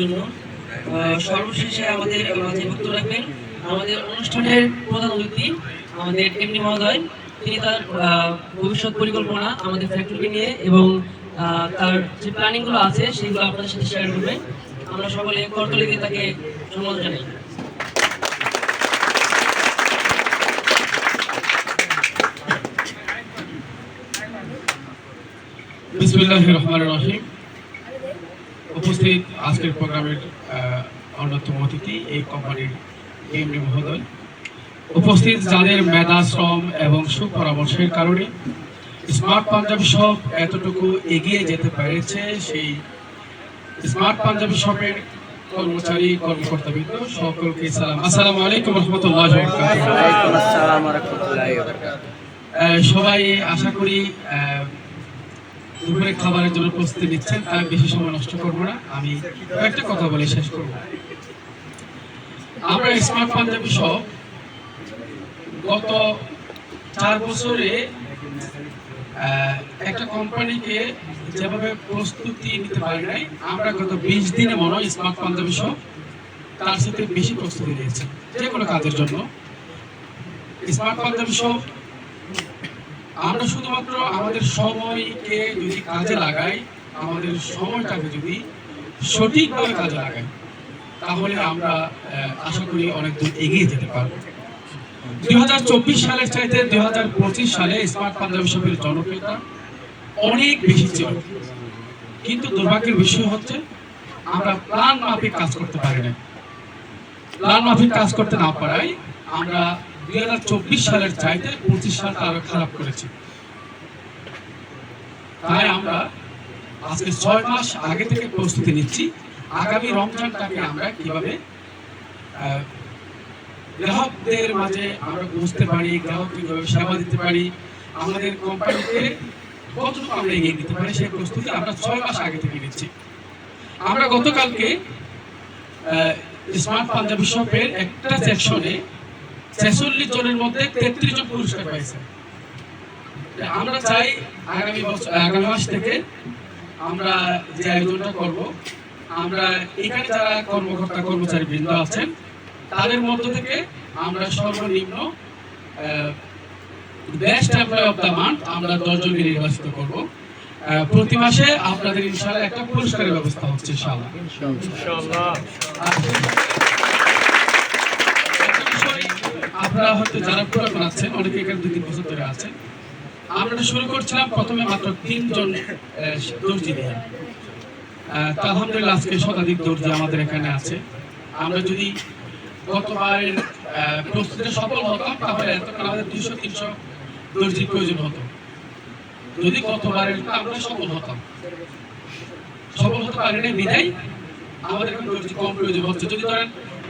জন্য সর্বশেষে আমাদের মাঝে বক্তব্য রাখবেন আমাদের অনুষ্ঠানের প্রধান অতিথি আমাদের এমডি মহোদয়। তিনি তার ভবিষ্যৎ পরিকল্পনা আমাদের ফ্যাক্টরি নিয়ে এবং তার যে প্ল্যানিংগুলো আছে সেগুলো আপনাদের সাথে শেয়ার করবেন। আমরা সকলে করতালি দিয়ে তাকে সম্মান জানাই। বিসমিল্লাহির রহমানির রহিম। উপস্থিত আজকের প্রোগ্রামের অন্যতম অতিথি এই কোম্পানির এমডি মহোদয়, উপস্থিত যাদের মেধা, শ্রম এবং সুপরামর্শের কারণে স্মার্ট পাঞ্জাবি শপ এতটুকু এগিয়ে যেতে পেরেছে, সেই স্মার্ট পাঞ্জাবি শপের কর্মচারী কর্মকর্তাবৃন্দ সকলকে সালাম। আসসালামু আলাইকুম রহমতুল্লাহ। সবাই আশা করি দুপুরে খাবারের জন্য প্রস্তুতি নিচ্ছেন, তাই বেশি সময় নষ্ট করবো না, আমি একটা কথা বলে শেষ করব। আমরা স্মার্ট পাঞ্জাবি শপ গত 4 বছরে একটা কোম্পানিকে যেভাবে প্রস্তুতি নিতে পারি নাই, আমরা গত 20 দিনে মনে হয় স্মার্ট পাঞ্জাবি শপ তার সাথে বেশি প্রস্তুতি নিয়েছে যে কোনো কাজের জন্য। স্মার্ট পাঞ্জাবি শপ আমরা শুধুমাত্র আমাদের সময়কে যদি কাজে লাগাই, আমাদের সময়টাকে যদি সঠিকভাবে কাজে লাগাই, তাহলে আমরা আশা করি অনেক দূর এগিয়ে যেতে পারবো। 2024 সালের চাইতে 2025 সালে স্মার্ট পাঞ্জাবি শপের জনপ্রিয়তা অনেক বেশি ছিল, কিন্তু দুর্ভাগ্যের বিষয় হচ্ছে আমরা প্ল্যান মাফিক কাজ করতে পারি না। প্ল্যান মাফিক কাজ করতে না পারায় আমরা 2024 সালের চাইতে 25 সালটা আরো খারাপ করেছি। তাই আমরা আজকে 6 মাস আগে থেকে প্রস্তুতি নিচ্ছি আগামী রমজানটাকে আমরা কিভাবে গ্রাহকদের মাঝে আমরা বুঝতে পারি, গ্রাহককে কিভাবে সেবা দিতে পারি, আমাদের কোম্পানিকে কতটুকু আমরা এগিয়ে দিতে পারি, সেই প্রস্তুতি আমরা 6 মাস আগে থেকে নিচ্ছি। আমরা গতকালকে স্মার্ট পাঞ্জাবি শপের একটা সেকশনে 46 জনের মধ্যে 33 জন পুরস্কার পাইছে। আমরা চাই আগামী মাস থেকে আমরা যে আয়োজনটা করব, আমরা এখানে যারা কর্মকর্তা কর্মচারী বৃন্দ আছেন তাদের মধ্য থেকে আমরা সর্বনিম্ন best employee of the month আমরা 10 জনকে নির্বাচিত করব। প্রতি মাসে আপনাদের ইনশাআল্লাহ একটা পুরস্কারের ব্যবস্থা হচ্ছে ইনশাআল্লাহ। আপনারা হয়তো যারা পুরাতন আছেন, অনেকে এখানে 2-3 বছর ধরে আছেন, আমরা শুরু করছিলাম প্রথমে মাত্র 3 জন দর্জি দিয়ে। আলহামদুলিল্লাহ আজকে শতাধিক দর্জি আমাদের এখানে আছে। আমরা যদি গতবারের প্রস্তুতিতে সফল হতাম, তাহলে এতক্ষণ আমাদের 200-300 দর্জির প্রয়োজন হতো। যদি গতবারের আমরা সফল হতে পারিনি বিদায় আমাদের এখন দর্জি কম প্রয়োজন হচ্ছে। যদি ধরেন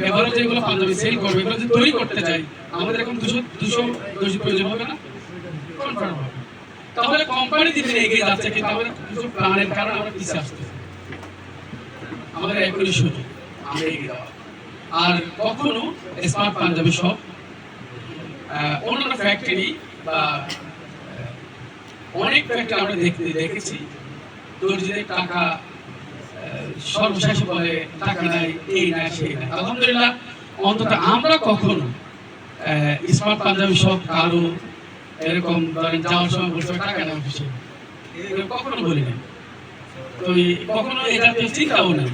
এবারে যেগুলো পাঞ্জাবি সেল করবে, এগুলো যদি তৈরি করতে চাই, আমাদের এখন 200 দর্জি প্রয়োজন হবে না, কনফার্ম হবে। তাহলে কোম্পানি দিন এগিয়ে যাচ্ছে, কিন্তু আমাদের কিছু প্ল্যানের কারণে আমরা পিছিয়ে আসতেছি। আমাদের এখনই সুযোগ আমরা এগিয়ে যাওয়া। আর কখনো স্মার্ট পাঞ্জাবি শপ অন্যান্য ফ্যাক্টরি বা অনেক ফ্যাক্টরি আমরা দেখেছি দর্জিদের টাকা সর্বশেষে বলে টাকা নাই, এই নাই, সেই নাই। আলহামদুলিল্লাহ অন্তত আমরা কখনো স্মার্ট পাঞ্জাবি শপ কারো এরকম ধরেন যাওয়ার সময় বলছে টাকা নেই অফিসে, কখনো বলি না। তো কখনো এই জাতীয় চিন্তাও নেই।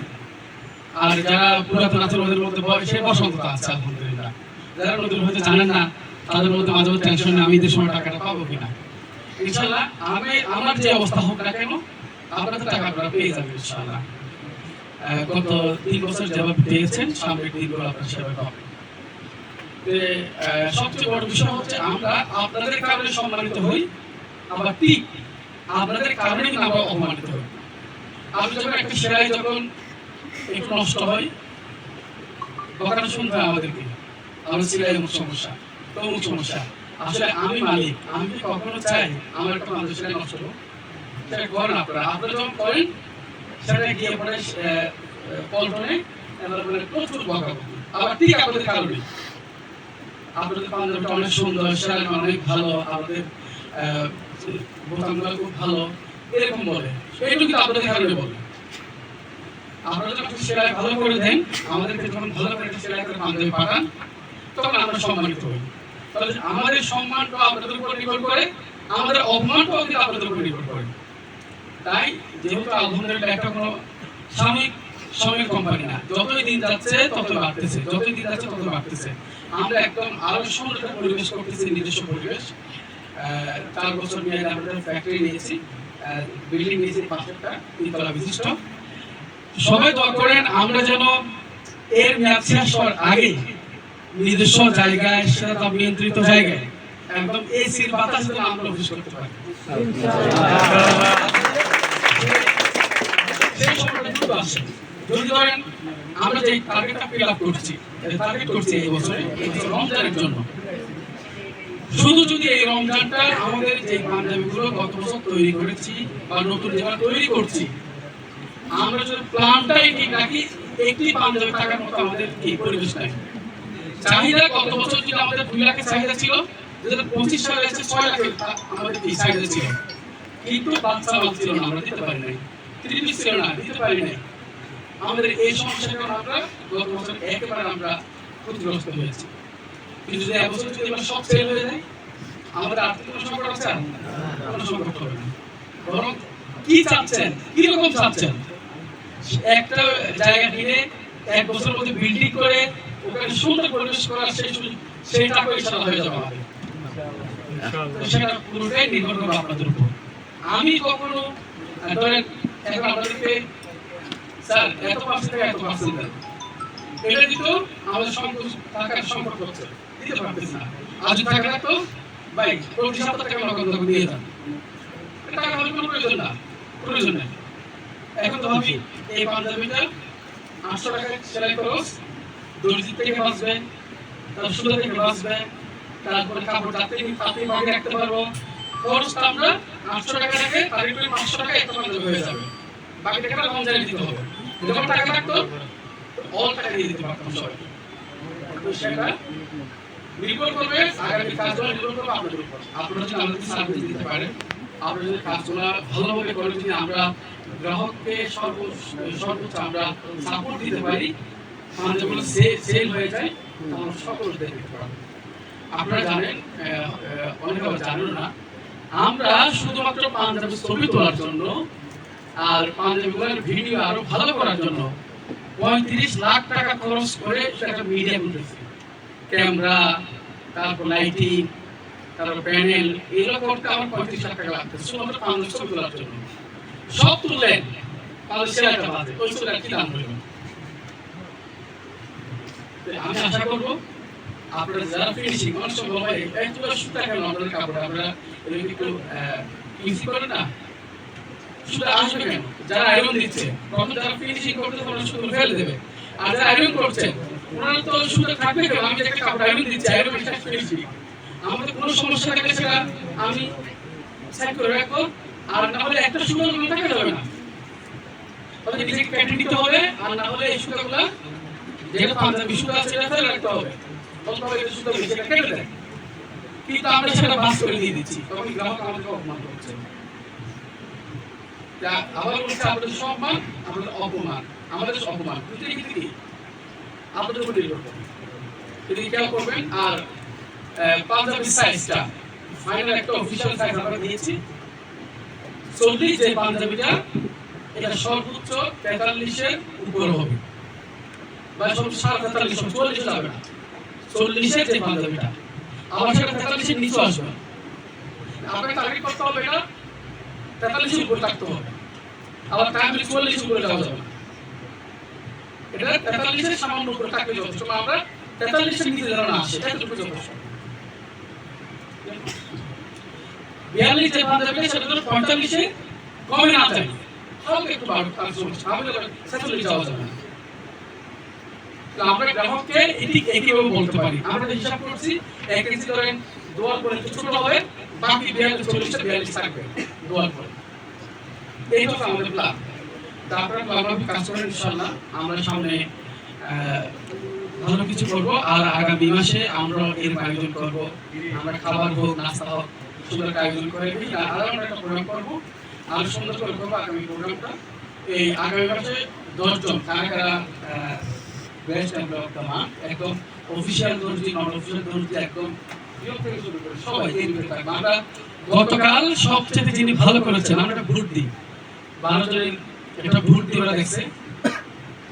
আর যারা পুরাতন আছে ওদের মধ্যে সে বসন্ততা আছে আলহামদুলিল্লাহ। যারা নতুন হয়তো জানেন না, তাদের মধ্যে মাঝে মাঝে টেনশন নেই আমি ঈদের সময় টাকাটা পাবো কিনা। ইনশাল্লাহ আমার যে অবস্থা হোক না কেন, আপনাদের টাকা আপনারা পেয়ে যাবেন ইনশাল্লাহ। গত 3 বছর যেভাবে পেয়েছেন, সামনের দিনগুলো আপনারা সেভাবে পাবেন। সবচেয়ে বড় বিষয় হচ্ছে আমরা আপনাদের কারণে সম্মানিত হই, আবার ঠিক আপনাদের কারণে কিন্তু আমরা অপমানিত হই। আপনি যখন একটা সেলাই যখন একটু নষ্ট হয়, ওখানে শুনতে হয় আমাদেরকে আমার সেলাই অমুক সমস্যা, অমুক সমস্যা। আসলে আমি মালিক, আমি কি কখনো চাই আমার একটা মানুষ সেলাই নষ্ট হোক? সেটা করেন আপনারা যখন করেন, সেটা গিয়ে পরে পল্টনে প্রচুর বকাবকি। আবার ঠিক আপনাদের কারণে আপনাদের পাঞ্জাবিটা অনেক সুন্দর, সেলাই অনেক ভালো, আপনাদের বোতামগুলো খুব ভালো, এরকম বলে। এইটুকু আপনাদের কারণে বলে। আপনারা যখন সেলাই ভালো করে দেন, আমাদেরকে যখন ভালো করে সেলাই করে পাঞ্জাবি পাঠান, তখন আমরা সম্মানিত হই। তাহলে আমাদের সম্মানটা আপনাদের উপর নির্ভর করে, আমাদের অপমানটাও কিন্তু আপনাদের উপর নির্ভর করে। তাই যেহেতু আলহামদুলিল্লাহ একটা কোনো সাময়িক কোম্পানি না, যতই দিন যাচ্ছে ততই বাড়তেছে, যতই দিন যাচ্ছে ততই বাড়তেছে। আমরা একদম আরো সুন্দর একটা পরিবেশ করতেছি, নিজস্ব পরিবেশ। 4 বছর মেয়াদে আমরা ফ্যাক্টরি নিয়েছি, বিল্ডিং নিয়েছি 5টা 3 তলা বিশিষ্ট। সবাই দোয়া করেন আমরা যেন এর মেয়াদ শেষ হওয়ার আগে নিজস্ব জায়গায়, সেটা নিয়ন্ত্রিত জায়গায় একদম এসির বাতাস যেন আমরা অফিস করতে পারি। সেই সময়টা দ্রুত আসে। যদি ধরেন আমরা যে টার্গেটটা ফিল আপ করছি, টার্গেট করছি এই বছরে রমজানের জন্য, শুধু যদি এই রমজানটা আমাদের যে পাঞ্জাবিগুলো গত বছর তৈরি করেছি বা নতুন যেটা তৈরি করছি, আমরা যদি প্ল্যানটাই ঠিক রাখি, একটি পাঞ্জাবি থাকার মতো আমাদের কি পরিবেশ নাই। চাহিদা গত বছর যদি আমাদের 2 লাখের চাহিদা ছিল, 2025 সালে এসে 6 লাখের আমাদের কি চাহিদা ছিল, কিন্তু বাচ্চা ছিল না, আমরা দিতে পারি নাই, ত্রিপিস ছিল না, দিতে পারি নাই। আমাদের এই সমস্যার কারণে আমরা গত বছর একেবারে আমরা ক্ষতিগ্রস্ত হয়েছি। কিন্তু যদি এবছর যদি আমরা সব সেল হয়ে যায়, আমাদের আর্থিক কোনো সংকট আছে? কোনো সংকট হবে না। বরং কি চাচ্ছেন, কি রকম চাচ্ছেন, একটা জায়গা কিনে 1 বছরের মধ্যে বিল্ডিং করে ওখানে সুন্দর পরিবেশ করার সেই টাকা ইনশাআল্লাহ হয়ে যাবে আমাদের। সেটা পুরোটাই নির্ভর করবে আপনাদের উপর। আমি কখনো ধরেন এখন আপনাদেরকে স্যার এত পার্সেন্ট দেন, এটা দিত আমাদের টাকার সংকট হচ্ছে, দিতে পারতেছি না। আর যদি টাকা রাখতো ভাই প্রতি সপ্তাহ টাকা নগদ দিয়ে দেন, টাকা আমাদের কোনো প্রয়োজন নেই। এখন তো আমি এই পাঞ্জাবিটা 800 টাকায় সেলাই খরচ, দর্জি থেকে বাঁচবে, তার সুতা থেকে বাঁচবে, তারপরে কাপড় তাতে বাগে রাখতে পারবো। খরচটা আমরা 800 টাকা রেখে তার একটু 500 টাকা একটা পাঞ্জাবি হয়ে যাবে, বাকি টাকাটা রমজানে দিতে হবে। যখন টাকা থাকতো অল টাকা দিয়ে দিতে পারতাম সবাই। তো সেটা নির্ভর করবে আগামী কাজগুলো, নির্ভর করবে আপনাদের উপর। আপনারা যদি আমাদের সার্ভিস দিতে পারেন, আপনারা যদি কাজগুলো ভালোভাবে করেন, যদি আমরা গ্রাহককে সর্বোচ্চ আমরা সাপোর্ট দিতে পারি, পাঞ্জাবিগুলো সেল হয়ে যায়, আমরা সকল দেখতে পারবো। আপনারা জানেন, অনেকে জানেন না, আমরা শুধুমাত্র পাঞ্জাবি ছবি তোলার জন্য আর পাঞ্জাবিগুলোর ভিডিও আরো ভালো করার জন্য 35 লাখ টাকা খরচ করে একটা মিডিয়া কিনতেছি। ক্যামেরা, তারপর লাইটিং, তারপর প্যানেল, এগুলো করতে আমার 35 লাখ টাকা লাগতেছে শুধুমাত্র পাঞ্জাবি ছবি তোলার জন্য। সব তুললেন তাহলে সেলাইটা বাদে ওই ছবিটা কি দাম হইল? আমি আশা করব আপনারা যারা ফিনিশিং, অনেক সময় বলা হয় একটু সুতা কেন আপনাদের কাপড় আমরা একটু ইজি করে না, সুতা আসবে কেন? যারা আয়রন দিচ্ছে তখন যারা ফিনিশিং করতে ওরা সুতা ফেলে দেবে, আর যারা আয়রন করছে ওনারা তো সুতা থাকবে কেন? আমি একটা কাপড় আয়রন দিচ্ছি, আয়রন এটা ফিনিশিং, আমাদের কোনো সমস্যা থাকলে সেটা আমি সাইড করে রাখবো, আর না হলে একটা সুতা থাকা যাবে না, তবে নিজেকে কেটে নিতে হবে, আর না হলে এই সুতাগুলা যেটা পাঞ্জাবি সুতা আছে সেটা ফেলে রাখতে হবে। তবে এই সুতা সেটা কেটে দেয়, কিন্তু আমরা সেটা বাস করে দিয়ে দিচ্ছি, তখন গ্রাহক আমাদেরকে অপমান করছে। আবার বলছে আমাদের সম্মান, আমাদের অপমান, আমাদের অপমান দুটোই কিন্তু কি আপনাদের উপর নির্ভর করে। যদি খেয়াল করবেন, আর পাঞ্জাবি সাইজটা ফাইনাল একটা অফিশিয়াল সাইজ আমরা দিয়েছি 40, যে পাঞ্জাবিটা এটা সর্বোচ্চ 43-এর উপর হবে, বা সর্বোচ্চ 43, 40 যাবে না, 40-এর যে পাঞ্জাবিটা আবার সেটা 43-এর নিচে আসবে। আপনাকে টার্গেট করতে হবে এটা 43-এর উপর থাকতে হবে, আবার টার্গেট 40-এর উপরে যাওয়া যাবে না। এটা 43-এর সামান্য উপরে থাকলে যথেষ্ট, আমরা 43-এর নিচে যেন না আসে, এতটুকু যথেষ্ট। 42 যে পাঞ্জাবি সেটা তো 45-এ কমে না যায়, হালকা একটু বাড়বে, তার সমস্যা আমাদের 47 যাওয়া যাবে না। তো আমরা গ্রাহককে এটি একইভাবে বলতে পারি, আমরা হিসাব করছি 1 কেজি ধরেন দোয়ার পরে একটু ছোট হবে, বাকি 42 থাকবে দোয়ার পরে। এই হচ্ছে আমাদের প্ল্যান। তারপরে আমরা কাজ করেন ইনশাআল্লাহ, আমরা সামনে ভালো কিছু করব, আর আগামী মাসে আমরা এর আয়োজন করব। আমরা খাবার হোক, নাস্তা হোক, সুন্দর আয়োজন করে আরো আমরা একটা প্রোগ্রাম করবো, আরো সুন্দর করে করবো আগামী প্রোগ্রামটা। এই আগামী মাসে 10 জন কারা best employee of the month, একদম অফিসিয়াল দর্জি, নন অফিসিয়াল দর্জি, একদম নিয়োগ থেকে শুরু করে সবাই এই ভিতরে থাকবে। আমরা গতকাল সবচেয়ে যিনি ভালো করেছেন আমরা একটা ভোট দিই, 12 জনের একটা ভোট দিয়ে ওরা দেখছে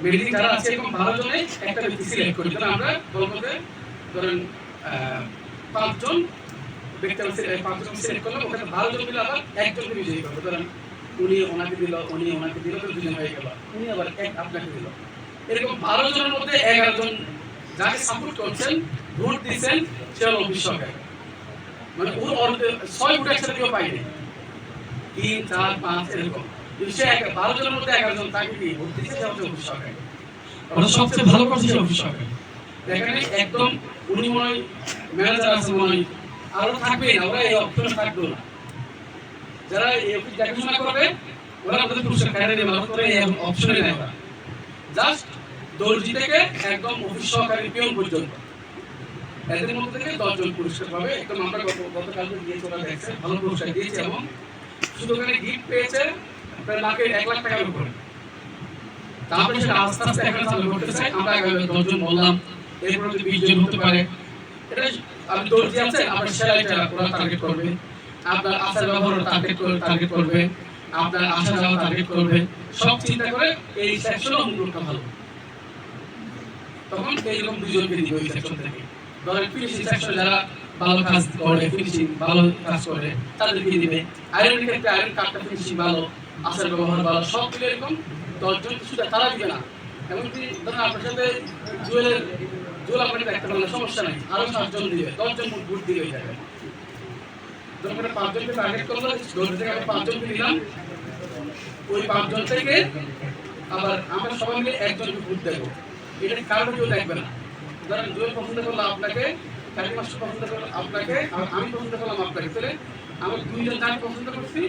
মেডিকেল যারা আছে এরকম 12 জনে একটা ব্যক্তি সিলেক্ট করি, তাহলে আমরা বলতে ধরেন 5 জন ব্যক্তি 5 জন সিলেক্ট করলাম, ওখানে 12 জন মিলে আবার একজনকে বিজয়ী করবো। ধরেন উনি ওনাকে দিল, উনি ওনাকে দিল, তো দুজন হয়ে গেল, উনি আবার এক আপনাকে দিল। এরকম 12 জনের মধ্যে 11 জন যাকে সাপোর্ট করছেন, ভোট দিচ্ছেন, সে হলো অফিস সরকার। মানে ওর 6 ভোট একসাথে কেউ পাইনি, 3, 4, 5 এরকম। সে 12 জনের মধ্যে 11 জন তাকে কি ভোট দিচ্ছে, সে হচ্ছে অফিস সরকার। ওরা সবচেয়ে ভালো করছে সে অফিস সরকার। এখানে একদম উনি মনে হয় ম্যানেজার আছে, মনে হয় আরো থাকবেই না, ওরা এই অপশনে থাকবে না। যারা এই অফিস দেখাশোনা করবে ওরা আমাদের পুরস্কার কার্ডে নেবে, ওরা এই অপশনে নেয় না। জাস্ট দর্জি থেকে একদম অফিস সহকারী পিয়ন পর্যন্ত এদের মধ্যে থেকে 10 জন পুরস্কার পাবে। একদম আমরা গতকালকে দিয়ে চলে দেখছে, ভালো পুরস্কার দিয়েছে এবং শুধু ওখানে গিফট পেয়েছে প্রায় লাখে 1 লাখ টাকার উপরে। তারপরে সেটা আস্তে আস্তে এখন চালু করতে চাই। আমরা 10 জন বললাম, এরপরে যদি 20 জন হতে পারে। এটা আপনি দর্জি আছেন, আপনার সেলাইটা ওরা টার্গেট করবে, আপনার আচার ব্যবহার টার্গেট করবে, আপনার আসা যাওয়া টার্গেট করবে, সব চিন্তা করে এই সেকশন অনুকূলটা ভালো। তখন এইরকম 2 জনকে দিবে ওই সেকশন থেকে। ধরেন ফিনিশিং সেকশন যারা ভালো কাজ করে, ফিনিশিং ভালো কাজ করে, তাদেরকে দিবে। আয়রন ক্ষেত্রে আয়রন কাটটা ফিনিশিং ভালো, আচার ব্যবহার ভালো, সব মিলে এরকম 10 জন শুধু তারা দিবে না। এমনকি ধরেন আপনার সাথে জুয়েল আপনি দেখতে পারলে সমস্যা নাই, আরো 7 জন দিবে, 10 জন ভোট দিবে ওই জায়গায়। ধরুন 5 জনকে টার্গেট করলো, 10 থেকে আমরা 5 জনকে দিলাম, ওই 5 জন থেকে আবার আমরা সবাই মিলে একজনকে ভোট দেবো। এটা কারণ কেউ দেখবে না। ধরেন জুয়েল পছন্দ করলো আপনাকে, কারি মাস্টার পছন্দ করলো আপনাকে, আর আমি পছন্দ করলাম আপনাকে, তাহলে আমরা 2 জন যাকে পছন্দ করছি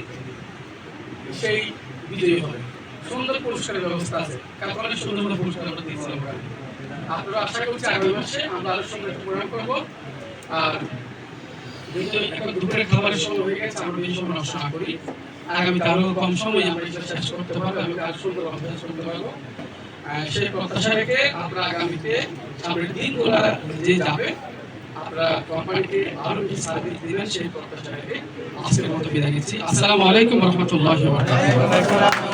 সেই বিজয়ী হবে। সুন্দর পুরস্কারের ব্যবস্থা আছে, কারণ অনেক সুন্দর সুন্দর পুরস্কার আমরা দিচ্ছি। আপনারা আশা করছি আগামী মাসে আমরা আরো সুন্দর একটা প্রোগ্রাম করবো। আর যেহেতু এখন দুপুরের খাবারের সময় হয়ে গেছে, আমরা এই সময় নষ্ট না করি, আগামীতে আরো কম সময় আমরা এটা শেষ করতে পারবো, আমি আরো সুন্দর অভ্যাস করতে পারবো। সেই প্রত্যাশা রেখে আমরা আগামীতে সামনের দিনগুলো যে যাবে আপনারা কোম্পানিকে আরো বেশি সার্ভিস দিবেন, সেই প্রত্যাশা রেখে আজকের মতো বিদায় নিচ্ছি। আসসালামু আলাইকুম ওয়া রাহমাতুল্লাহি ওয়া বারাকাতুহু।